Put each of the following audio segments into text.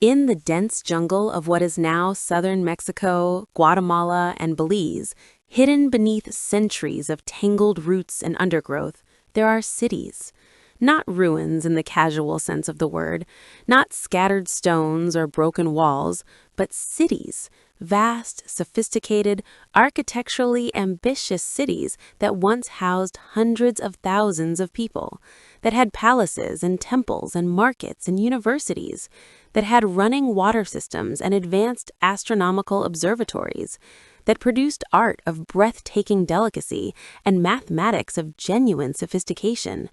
In the dense jungle of what is now southern Mexico, Guatemala, and Belize, hidden beneath centuries of tangled roots and undergrowth, there are cities. Not ruins in the casual sense of the word, not scattered stones or broken walls, but cities, vast, sophisticated, architecturally ambitious cities that once housed hundreds of thousands of people, that had palaces and temples and markets and universities, that had running water systems and advanced astronomical observatories, that produced art of breathtaking delicacy and mathematics of genuine sophistication.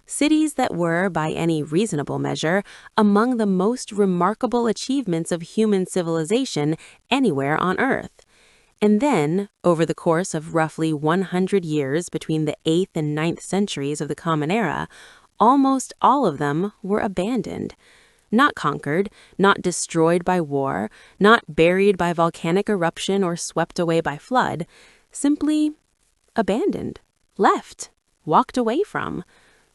Cities that were, by any reasonable measure, among the most remarkable achievements of human civilization anywhere on Earth. And then, over the course of roughly 100 years between the 8th and 9th centuries of the Common Era, almost all of them were abandoned. Not conquered, not destroyed by war, not buried by volcanic eruption or swept away by flood, simply abandoned, left, walked away from.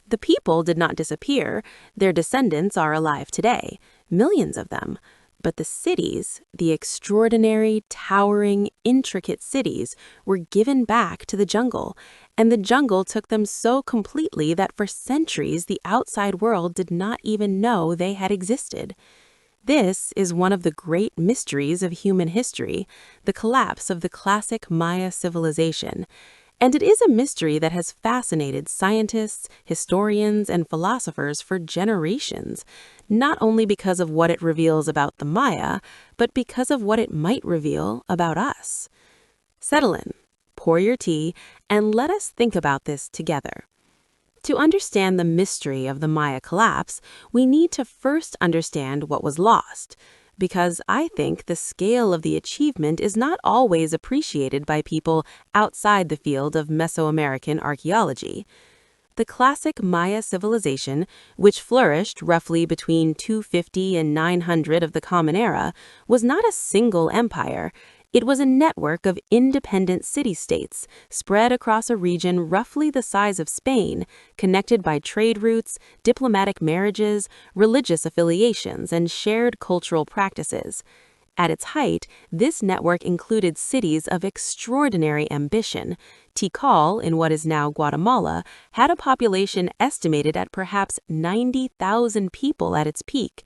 The people did not disappear. Their descendants are alive today, millions of them. But the cities, the extraordinary, towering, intricate cities, were given back to the jungle, and the jungle took them so completely that for centuries the outside world did not even know they had existed. This is one of the great mysteries of human history, the collapse of the classic Maya civilization. And it is a mystery that has fascinated scientists, historians, and philosophers for generations, not only because of what it reveals about the Maya, but because of what it might reveal about us. Settle in, pour your tea, and let us think about this together. To understand the mystery of the Maya collapse, we need to first understand what was lost, because I think the scale of the achievement is not always appreciated by people outside the field of Mesoamerican archaeology. The classic Maya civilization, which flourished roughly between 250 and 900 of the Common Era, was not a single empire. It was a network of independent city-states spread across a region roughly the size of Spain, connected by trade routes, diplomatic marriages, religious affiliations, and shared cultural practices. At its height, this network included cities of extraordinary ambition. Tikal, in what is now Guatemala, had a population estimated at perhaps 90,000 people at its peak.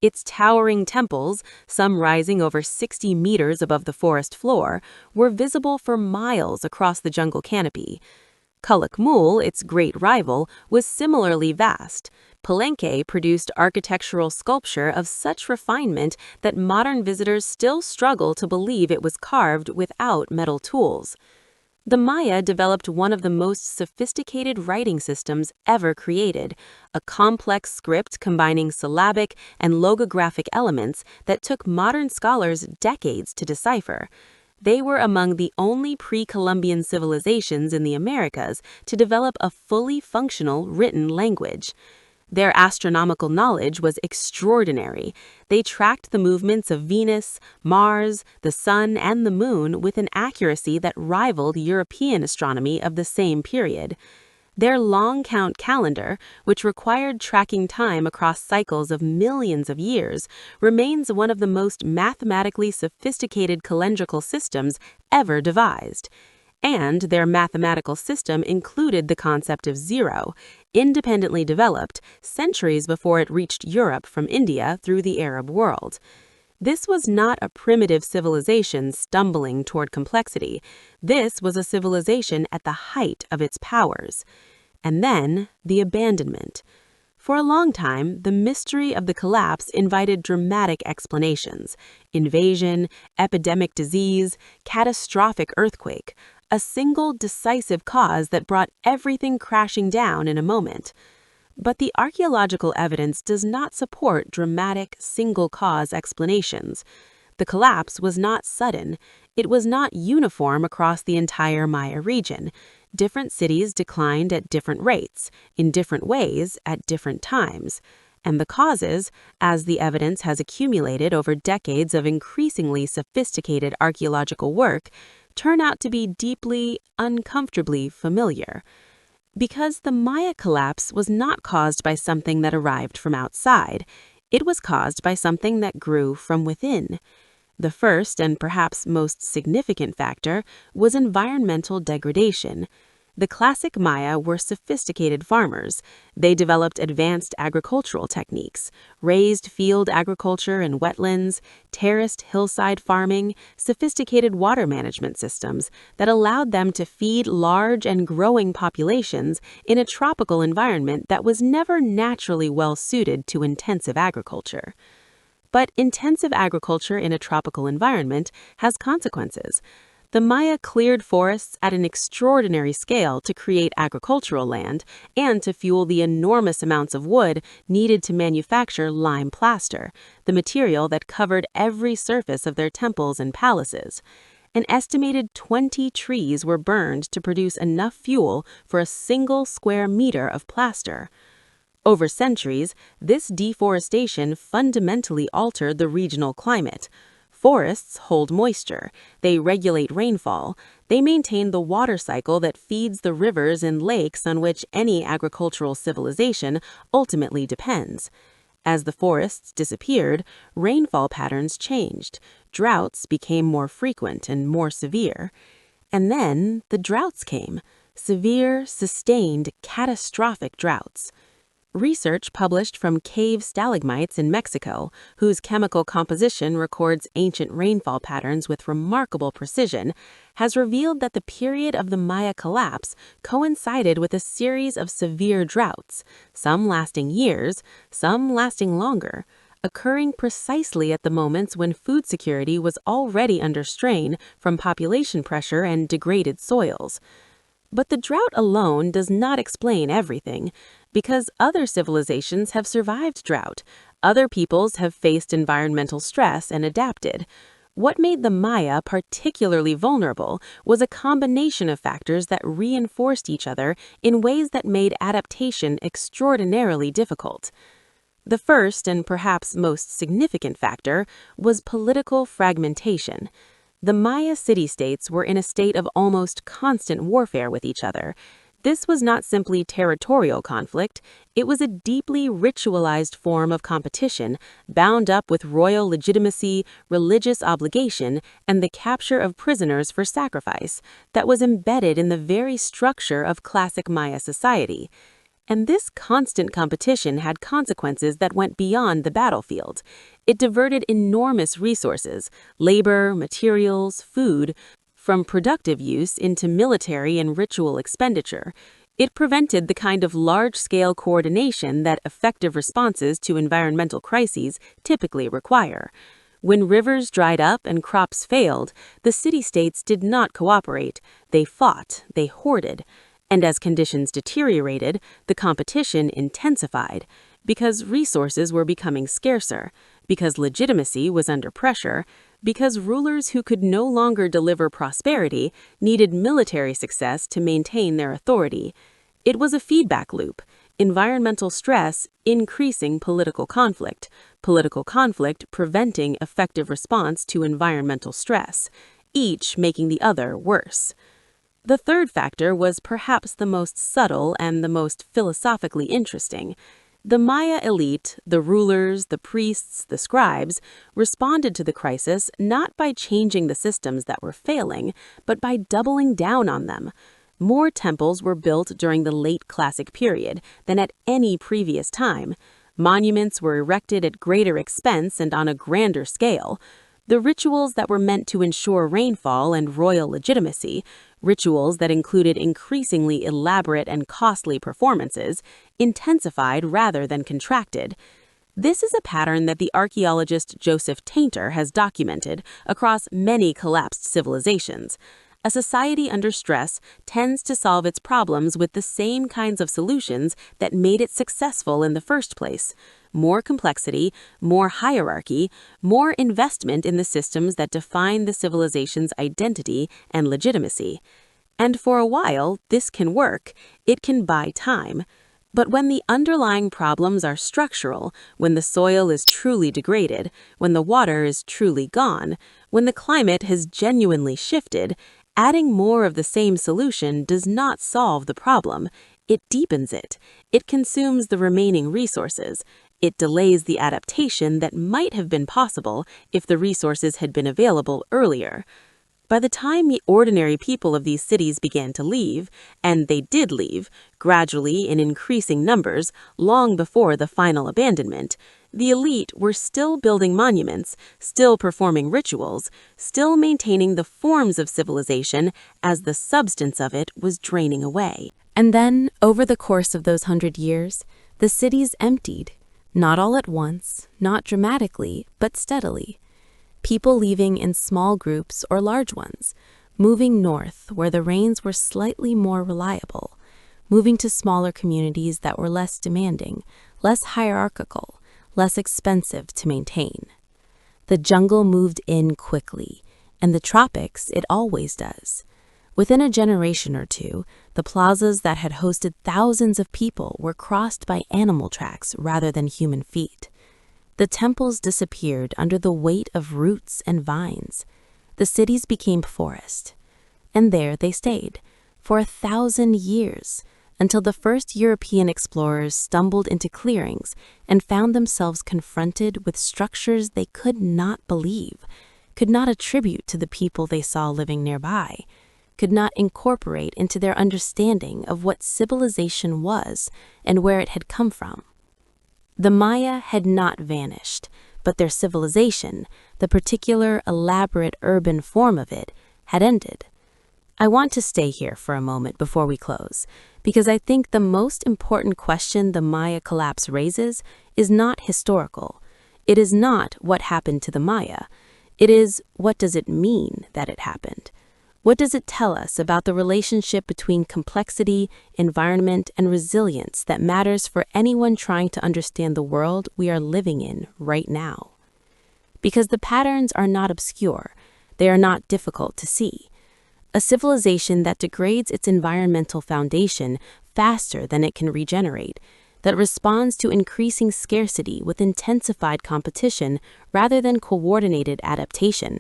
Its towering temples, some rising over 60 meters above the forest floor, were visible for miles across the jungle canopy. Calakmul, its great rival, was similarly vast. Palenque produced architectural sculpture of such refinement that modern visitors still struggle to believe it was carved without metal tools. The Maya developed one of the most sophisticated writing systems ever created, a complex script combining syllabic and logographic elements that took modern scholars decades to decipher. They were among the only pre-Columbian civilizations in the Americas to develop a fully functional written language. Their astronomical knowledge was extraordinary. They tracked the movements of Venus, Mars, the Sun, and the Moon with an accuracy that rivaled European astronomy of the same period. Their long-count calendar, which required tracking time across cycles of millions of years, remains one of the most mathematically sophisticated calendrical systems ever devised. And their mathematical system included the concept of zero, independently developed centuries before it reached Europe from India through the Arab world. This was not a primitive civilization stumbling toward complexity. This was a civilization at the height of its powers. And then, the abandonment. For a long time, the mystery of the collapse invited dramatic explanations: invasion, epidemic disease, catastrophic earthquake, a single decisive cause that brought everything crashing down in a moment. But the archaeological evidence does not support dramatic, single-cause explanations. The collapse was not sudden. It was not uniform across the entire Maya region. Different cities declined at different rates, in different ways, at different times. And the causes, as the evidence has accumulated over decades of increasingly sophisticated archaeological work, turn out to be deeply, uncomfortably familiar. Because the Maya collapse was not caused by something that arrived from outside. It was caused by something that grew from within. The first and perhaps most significant factor was environmental degradation. The classic Maya were sophisticated farmers. They developed advanced agricultural techniques, raised field agriculture in wetlands, terraced hillside farming, sophisticated water management systems that allowed them to feed large and growing populations in a tropical environment that was never naturally well suited to intensive agriculture. But intensive agriculture in a tropical environment has consequences. The Maya cleared forests at an extraordinary scale to create agricultural land and to fuel the enormous amounts of wood needed to manufacture lime plaster, the material that covered every surface of their temples and palaces. An estimated 20 trees were burned to produce enough fuel for a single square meter of plaster. Over centuries, this deforestation fundamentally altered the regional climate. Forests hold moisture, they regulate rainfall, they maintain the water cycle that feeds the rivers and lakes on which any agricultural civilization ultimately depends. As the forests disappeared, rainfall patterns changed, droughts became more frequent and more severe. And then the droughts came, severe, sustained, catastrophic droughts. Research published from cave stalagmites in Mexico, whose chemical composition records ancient rainfall patterns with remarkable precision, has revealed that the period of the Maya collapse coincided with a series of severe droughts, some lasting years, some lasting longer, occurring precisely at the moments when food security was already under strain from population pressure and degraded soils. But the drought alone does not explain everything, because other civilizations have survived drought. Other peoples have faced environmental stress and adapted. What made the Maya particularly vulnerable was a combination of factors that reinforced each other in ways that made adaptation extraordinarily difficult. The first and perhaps most significant factor was political fragmentation. The Maya city-states were in a state of almost constant warfare with each other. This was not simply territorial conflict, it was a deeply ritualized form of competition, bound up with royal legitimacy, religious obligation, and the capture of prisoners for sacrifice, that was embedded in the very structure of classic Maya society. And this constant competition had consequences that went beyond the battlefield. It diverted enormous resources, labor, materials, food, from productive use into military and ritual expenditure. It prevented the kind of large-scale coordination that effective responses to environmental crises typically require. When rivers dried up and crops failed, the city-states did not cooperate. They fought, they hoarded. And as conditions deteriorated, the competition intensified, because resources were becoming scarcer, because legitimacy was under pressure, because rulers who could no longer deliver prosperity needed military success to maintain their authority. It was a feedback loop, environmental stress increasing political conflict preventing effective response to environmental stress, each making the other worse. The third factor was perhaps the most subtle and the most philosophically interesting. The Maya elite, the rulers, the priests, the scribes, responded to the crisis not by changing the systems that were failing, but by doubling down on them. More temples were built during the late classic period than at any previous time. Monuments were erected at greater expense and on a grander scale. The rituals that were meant to ensure rainfall and royal legitimacy, rituals that included increasingly elaborate and costly performances, intensified rather than contracted. This is a pattern that the archaeologist Joseph Tainter has documented across many collapsed civilizations. A society under stress tends to solve its problems with the same kinds of solutions that made it successful in the first place. More complexity, more hierarchy, more investment in the systems that define the civilization's identity and legitimacy. And for a while, this can work. It can buy time. But when the underlying problems are structural, when the soil is truly degraded, when the water is truly gone, when the climate has genuinely shifted, adding more of the same solution does not solve the problem. It deepens it. It consumes the remaining resources. It delays the adaptation that might have been possible if the resources had been available earlier. By the time the ordinary people of these cities began to leave, and they did leave, gradually in increasing numbers, long before the final abandonment, the elite were still building monuments, still performing rituals, still maintaining the forms of civilization as the substance of it was draining away. And then, over the course of those 100 years, the cities emptied. Not all at once, not dramatically, but steadily. People leaving in small groups or large ones, moving north where the rains were slightly more reliable, moving to smaller communities that were less demanding, less hierarchical, less expensive to maintain. The jungle moved in quickly, and the tropics it always does. Within a generation or two, the plazas that had hosted thousands of people were crossed by animal tracks rather than human feet. The temples disappeared under the weight of roots and vines. The cities became forest. And there they stayed, for 1,000 years, until the first European explorers stumbled into clearings and found themselves confronted with structures they could not believe, could not attribute to the people they saw living nearby, could not incorporate into their understanding of what civilization was and where it had come from. The Maya had not vanished, but their civilization, the particular elaborate urban form of it, had ended. I want to stay here for a moment before we close, because I think the most important question the Maya collapse raises is not historical. It is not what happened to the Maya. It is, what does it mean that it happened? What does it tell us about the relationship between complexity, environment, and resilience that matters for anyone trying to understand the world we are living in right now? Because the patterns are not obscure, they are not difficult to see. A civilization that degrades its environmental foundation faster than it can regenerate, that responds to increasing scarcity with intensified competition rather than coordinated adaptation,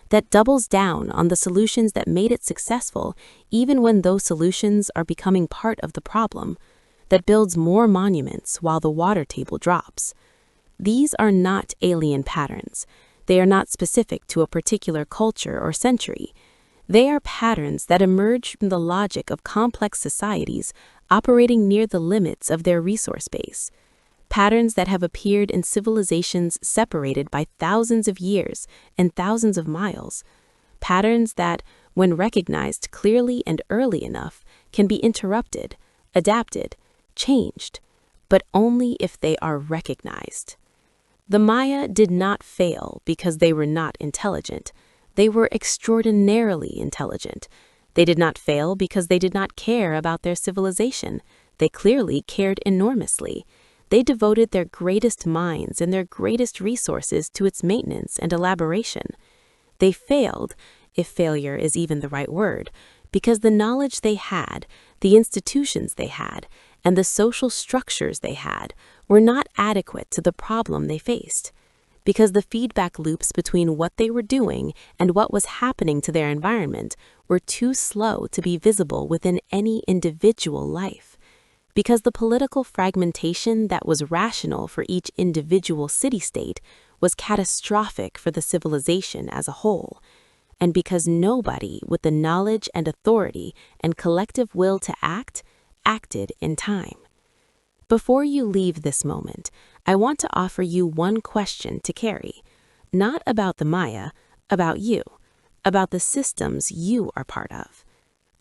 that doubles down on the solutions that made it successful even when those solutions are becoming part of the problem, that builds more monuments while the water table drops. These are not alien patterns. They are not specific to a particular culture or century. They are patterns that emerge from the logic of complex societies operating near the limits of their resource base. Patterns that have appeared in civilizations separated by thousands of years and thousands of miles. Patterns that, when recognized clearly and early enough, can be interrupted, adapted, changed, but only if they are recognized. The Maya did not fail because they were not intelligent. They were extraordinarily intelligent. They did not fail because they did not care about their civilization. They clearly cared enormously. They devoted their greatest minds and their greatest resources to its maintenance and elaboration. They failed, if failure is even the right word, because the knowledge they had, the institutions they had, and the social structures they had were not adequate to the problem they faced. Because the feedback loops between what they were doing and what was happening to their environment were too slow to be visible within any individual life. Because the political fragmentation that was rational for each individual city-state was catastrophic for the civilization as a whole, and because nobody with the knowledge and authority and collective will to act, acted in time. Before you leave this moment, I want to offer you one question to carry, not about the Maya, about you, about the systems you are part of.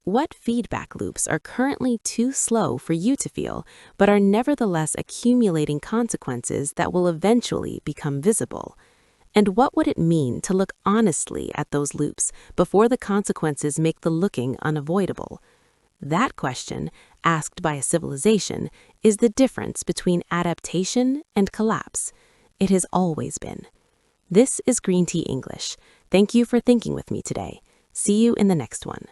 What feedback loops are currently too slow for you to feel, but are nevertheless accumulating consequences that will eventually become visible? And what would it mean to look honestly at those loops before the consequences make the looking unavoidable? That question, asked by a civilization, is the difference between adaptation and collapse. It has always been. This is GreenTea English. Thank you for thinking with me today. See you in the next one.